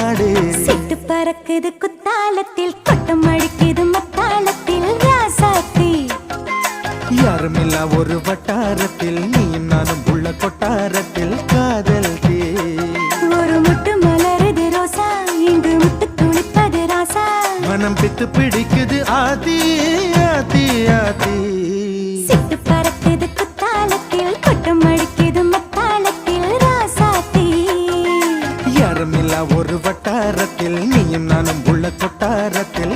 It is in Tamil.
நாடு. சிட்டு பறக்குது குத்தாலத்தில் கொட்டம் அடிக்குது மத்தாளத்தில் ராசாத்தி. யாருமில்லா ஒரு வட்டாரத்தில் நீயும் நானும் உள்ள கொட்டாரத்தில் காதல் தீ. ஒரு முட்டு மலருது ரோசா இங்கு முட்டு துளிப்பது ராசா. மனம் பித்து பிடிக்குது ஆதி ஆதி ஆதி. சிட்டு பறக்குது குத்தாலத்தில் கொட்டம் அடிக்குது மத்தாளத்தில் ராசாத்தி. யாருமில்லா ஒரு வட்டாரத்தில் நீயும் நானும் உள்ள கொட்டாரத்தில்